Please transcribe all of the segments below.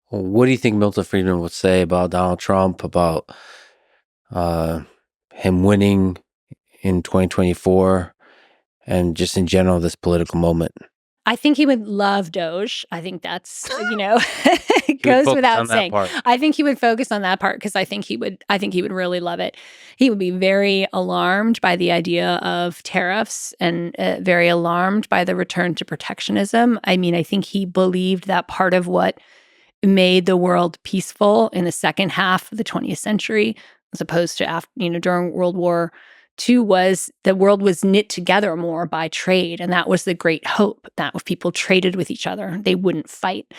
What do you think Milton Friedman would say about Donald Trump, about uh, him winning in 2024, and just in general, this political moment? I think he would love DOGE. I think that's, it He would goes focus without on that saying. part. I think he would focus on that part because I think he would really love it. He would be very alarmed by the idea of tariffs and very alarmed by the return to protectionism. I mean, I think he believed that part of what made the world peaceful in the second half of the 20th century, as opposed to during World War II, was the world was knit together more by trade, and that was the great hope that if people traded with each other, they wouldn't fight.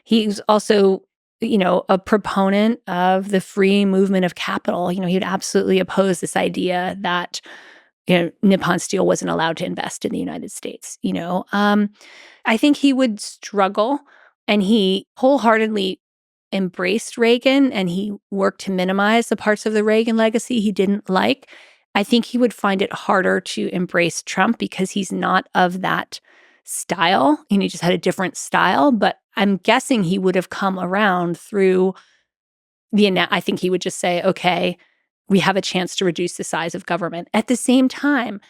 He was also, a proponent of the free movement of capital. He would absolutely oppose this idea that Nippon Steel wasn't allowed to invest in the United States. I think he would struggle, and he wholeheartedly embraced Reagan, and he worked to minimize the parts of the Reagan legacy he didn't like. I think he would find it harder to embrace Trump because he's not of that style. He just had a different style, but I'm guessing he would have come around through I think he would just say, okay, we have a chance to reduce the size of government. At the same time,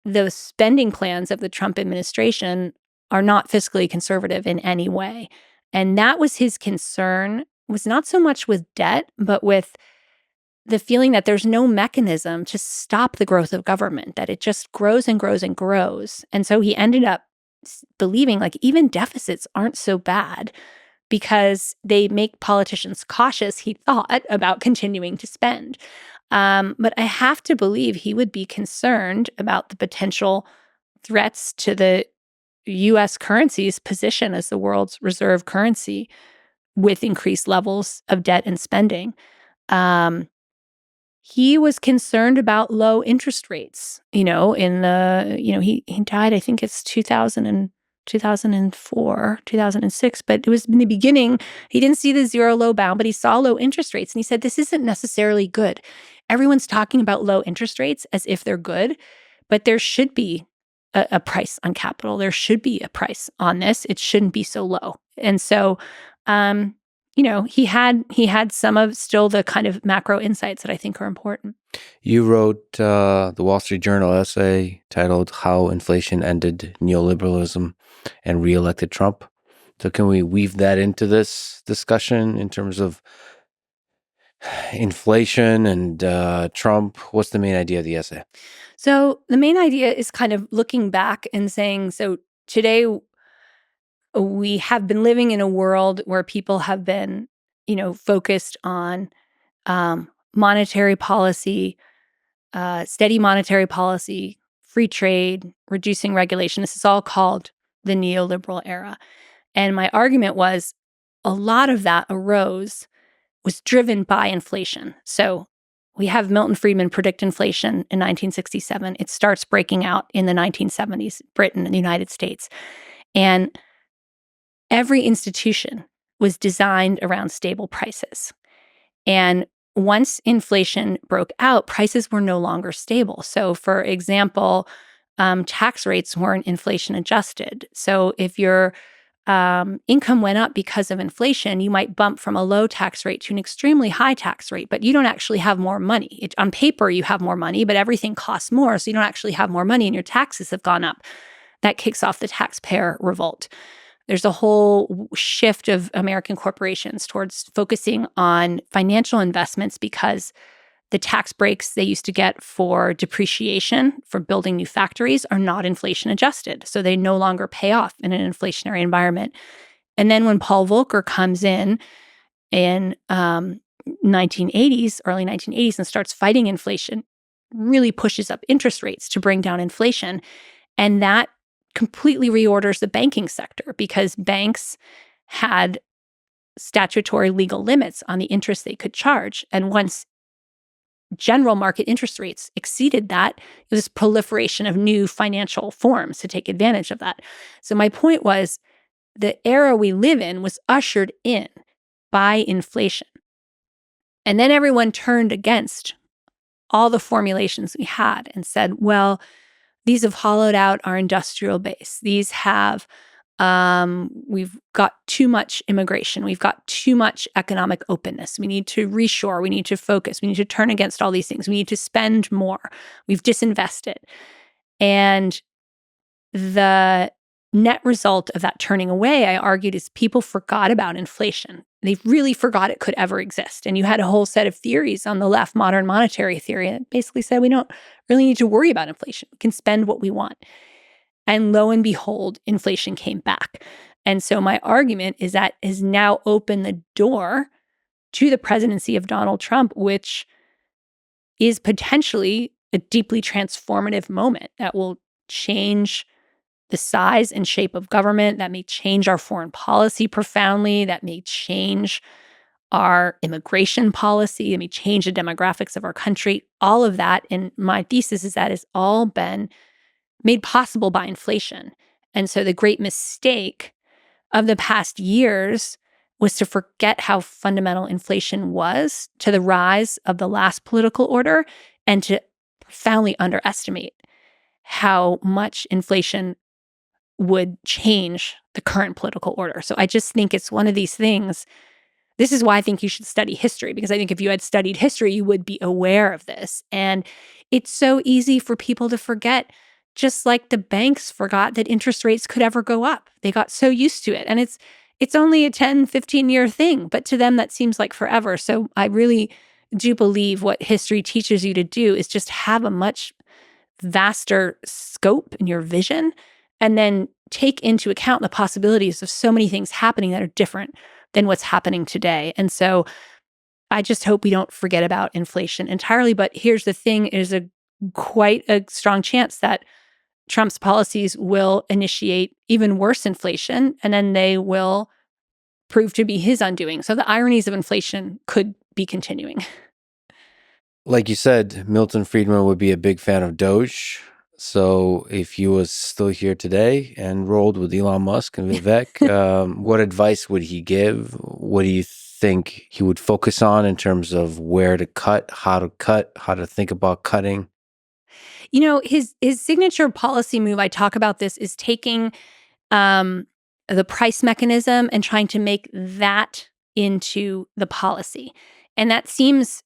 the spending plans of the Trump administration are not fiscally conservative in any way. And that was his concern, was not so much with debt, but with the feeling that there's no mechanism to stop the growth of government, that it just grows and grows and grows. And so he ended up believing like even deficits aren't so bad because they make politicians cautious, he thought, about continuing to spend. But I have to believe he would be concerned about the potential threats to the U.S. currency's position as the world's reserve currency with increased levels of debt and spending. He was concerned about low interest rates, he died, I think it's 2004, 2006, but it was in the beginning. He didn't see the zero low bound, but he saw low interest rates. And he said, this isn't necessarily good. Everyone's talking about low interest rates as if they're good, but there should be a price on capital. There should be a price on this. It shouldn't be so low. And so, he had some of still the kind of macro insights that I think are important. You wrote the Wall Street Journal essay titled "How Inflation Ended Neoliberalism and Re-elected Trump." So can we weave that into this discussion in terms of inflation and Trump? What's the main idea of the essay? So the main idea is kind of looking back and saying, so today we have been living in a world where people have been, focused on monetary policy, steady monetary policy, free trade, reducing regulation. This is all called the neoliberal era. And my argument was a lot of that was driven by inflation. So we have Milton Friedman predict inflation in 1967. It starts breaking out in the 1970s, Britain and the United States. And every institution was designed around stable prices. And once inflation broke out, prices were no longer stable. So, for example, tax rates weren't inflation adjusted. So if your income went up because of inflation, you might bump from a low tax rate to an extremely high tax rate, but you don't actually have more money. On paper, you have more money, but everything costs more, so you don't actually have more money and your taxes have gone up. That kicks off the taxpayer revolt. There's a whole shift of American corporations towards focusing on financial investments because the tax breaks they used to get for depreciation for building new factories are not inflation adjusted. So they no longer pay off in an inflationary environment. And then when Paul Volcker comes in 1980s, early 1980s, and starts fighting inflation, really pushes up interest rates to bring down inflation. And that completely reorders the banking sector because banks had statutory legal limits on the interest they could charge. And once general market interest rates exceeded that, it was proliferation of new financial forms to take advantage of that. So my point was the era we live in was ushered in by inflation. And then everyone turned against all the formulations we had and said, well, these have hollowed out our industrial base. These have We've got too much immigration. We've got too much economic openness. We need to reshore. We need to focus. We need to turn against all these things. We need to spend more. We've disinvested. And the net result of that turning away, I argued, is people forgot about inflation. They really forgot it could ever exist. And you had a whole set of theories on the left, modern monetary theory, that basically said we don't really need to worry about inflation. We can spend what we want. And lo and behold, inflation came back. And so my argument is that has now opened the door to the presidency of Donald Trump, which is potentially a deeply transformative moment that will change the size and shape of government, that may change our foreign policy profoundly, that may change our immigration policy, that may change the demographics of our country. All of that, and my thesis is that has all been made possible by inflation. And so the great mistake of the past years was to forget how fundamental inflation was to the rise of the last political order and to profoundly underestimate how much inflation would change the current political order. So I just think it's one of these things. This is why I think you should study history, because I think if you had studied history, you would be aware of this. And it's so easy for people to forget, just like the banks forgot that interest rates could ever go up. They got so used to it. And it's only a 10, 15-year thing, but to them that seems like forever. So I really do believe what history teaches you to do is just have a much vaster scope in your vision, and then take into account the possibilities of so many things happening that are different than what's happening today. And so I just hope we don't forget about inflation entirely. But here's the thing, is quite a strong chance that Trump's policies will initiate even worse inflation, and then they will prove to be his undoing. So the ironies of inflation could be continuing. Like you said, Milton Friedman would be a big fan of DOGE. So if he was still here today and rolled with Elon Musk and Vivek, what advice would he give? What do you think he would focus on in terms of where to cut, how to think about cutting? You know, his signature policy move, I talk about this, is taking the price mechanism and trying to make that into the policy. And that seems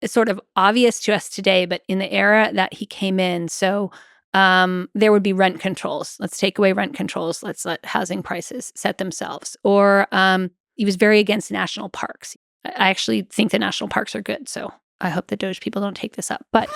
sort of obvious to us today, but in the era that he came in, so there would be rent controls. Let's take away rent controls. Let's let housing prices set themselves. Or he was very against national parks. I actually think the national parks are good, so I hope the DOGE people don't take this up. But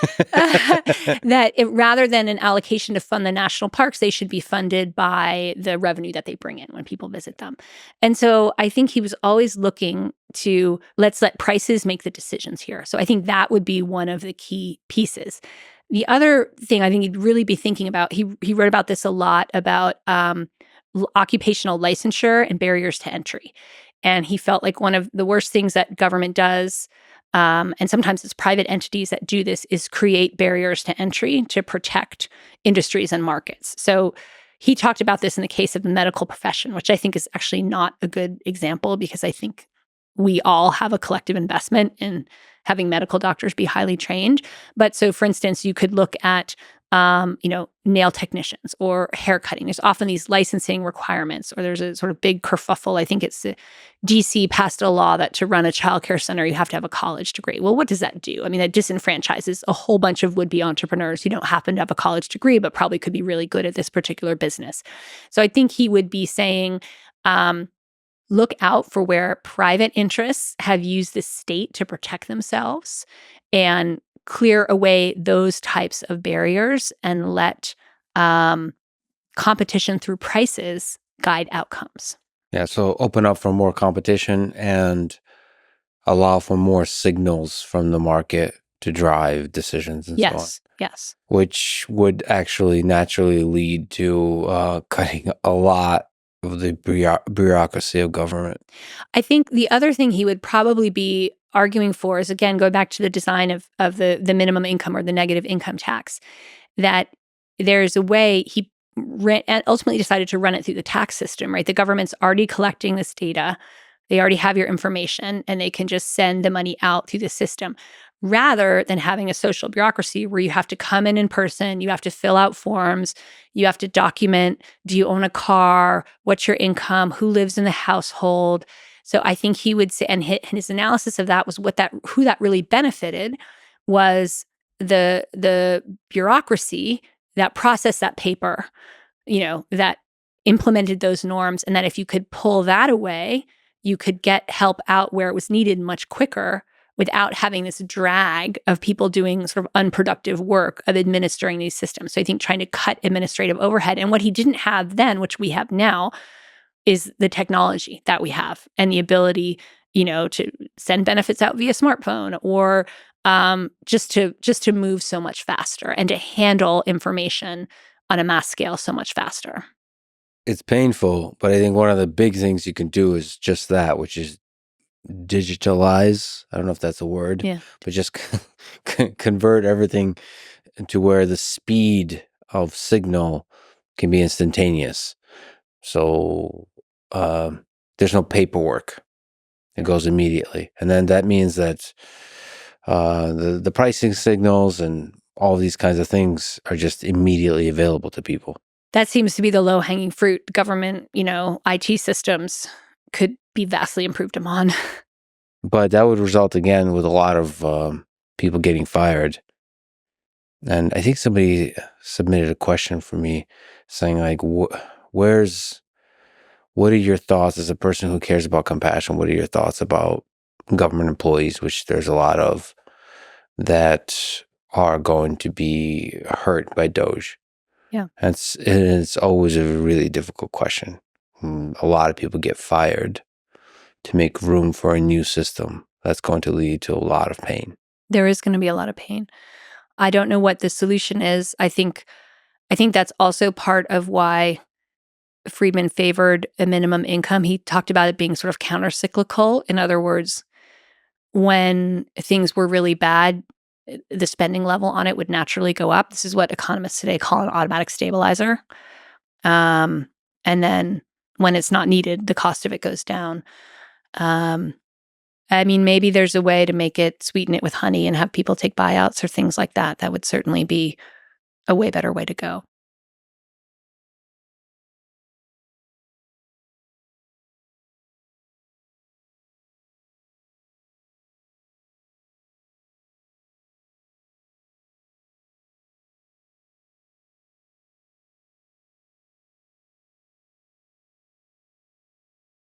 rather than an allocation to fund the national parks, they should be funded by the revenue that they bring in when people visit them. And so I think he was always looking to, let's let prices make the decisions here. So I think that would be one of the key pieces. The other thing I think he'd really be thinking about, he wrote about this a lot, about occupational licensure and barriers to entry. And he felt like one of the worst things that government does, and sometimes it's private entities that do this, is create barriers to entry to protect industries and markets. So he talked about this in the case of the medical profession, which I think is actually not a good example, because I think we all have a collective investment in having medical doctors be highly trained. But so, for instance, you could look at nail technicians or hair cutting. There's often these licensing requirements, or there's a sort of big kerfuffle. I think it's DC passed a law that to run a childcare center, you have to have a college degree. Well, what does that do? I mean, that disenfranchises a whole bunch of would-be entrepreneurs who don't happen to have a college degree, but probably could be really good at this particular business. So I think he would be saying, look out for where private interests have used the state to protect themselves, and clear away those types of barriers, and let competition through prices guide outcomes. Yeah, so open up for more competition and allow for more signals from the market to drive decisions and so on. Yes. Which would actually naturally lead to cutting a lot of the bureaucracy of government. I think the other thing he would probably be arguing for is, again, go back to the design of the minimum income or the negative income tax, that there's a way he ultimately decided to run it through the tax system, right? The government's already collecting this data. They already have your information, and they can just send the money out through the system. rather than having a social bureaucracy where you have to come in person, you have to fill out forms, you have to document, do you own a car, what's your income, who lives in the household. So I think he would say, and his analysis of that was who that really benefited was the bureaucracy that processed that paper, that implemented those norms, and that if you could pull that away, you could get help out where it was needed much quicker without having this drag of people doing sort of unproductive work of administering these systems. So I think trying to cut administrative overhead. And what he didn't have then, which we have now, is the technology that we have and the ability, to send benefits out via smartphone or just to move so much faster and to handle information on a mass scale so much faster. It's painful, but I think one of the big things you can do is just that, which is digitalize. I don't know if that's a word, Yeah. but just convert everything to where the speed of signal can be instantaneous. So there's no paperwork. It goes immediately. And then that means that the pricing signals and all these kinds of things are just immediately available to people. That seems to be the low-hanging fruit. Government, IT systems could be vastly improved upon. But that would result again with a lot of people getting fired. And I think somebody submitted a question for me saying like, what are your thoughts as a person who cares about compassion? What are your thoughts about government employees, which there's a lot of, that are going to be hurt by DOGE? Yeah. And it's always a really difficult question. A lot of people get fired to make room for a new system that's going to lead to a lot of pain. There is going to be a lot of pain. I don't know what the solution is. I think that's also part of why Friedman favored a minimum income. He talked about it being sort of countercyclical. In other words, when things were really bad, the spending level on it would naturally go up. This is what economists today call an automatic stabilizer. And then when it's not needed, the cost of it goes down. Maybe there's a way to sweeten it with honey and have people take buyouts or things like that. That would certainly be a way better way to go.